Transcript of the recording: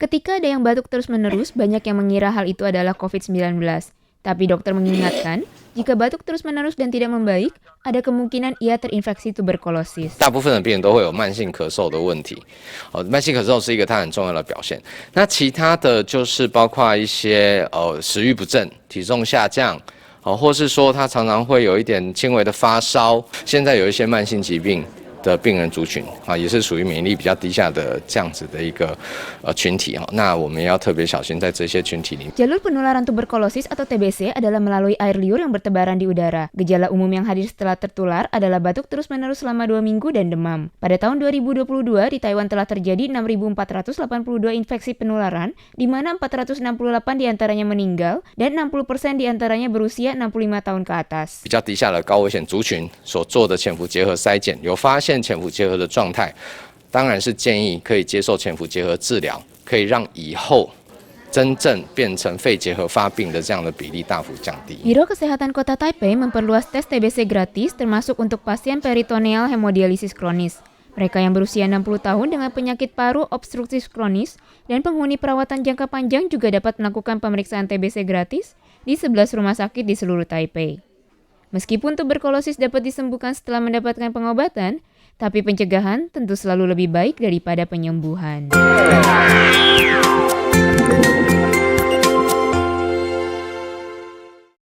Ketika ada yang batuk terus-menerus, banyak yang mengira hal itu adalah COVID-19. Tapi dokter mengingatkan, jika batuk terus-menerus dan tidak membaik, ada kemungkinan ia terinfeksi tuberkulosis. 大部分的病人都会有慢性咳嗽的问题，慢性咳嗽是一个它很重要的表现。那其他的就是包括一些食欲不振、体重下降，或是说他常常会有一点轻微的发烧。现在有一些慢性疾病的病人族群也是属于免疫力比较低下的这样子的一个群体那我们要特别小心在这些群体里面。 Jalur penularan tuberkulosis atau TBC adalah melalui air liur yang bertebaran di udara. Gejala umum yang hadir setelah tertular adalah batuk terus-menerus selama 2 minggu dan demam. Pada tahun 2022, di Taiwan telah terjadi 6.482 infeksi penularan, di mana 468 diantaranya meninggal dan 60% diantaranya berusia 65 tahun ke atas. 比较低下的高危险族群所做的潜伏结合筛检，有发现潜伏结合的状态，当然是建议可以接受潜伏结合治疗，可以让以后真正变成肺结核发病的这样的比例大幅降低。 Biro Kesehatan Kota Taipei memperluas tes TBC gratis termasuk untuk pasien peritoneal hemodialisis kronis. Mereka yang berusia 60 tahun dengan penyakit paru obstruktif kronis dan penghuni perawatan jangka panjang juga dapat melakukan pemeriksaan TBC gratis di 11 rumah sakit di seluruh Taipei. Meskipun tuberkulosis dapat disembuhkan setelah mendapatkan pengobatan, tapi pencegahan tentu selalu lebih baik daripada penyembuhan.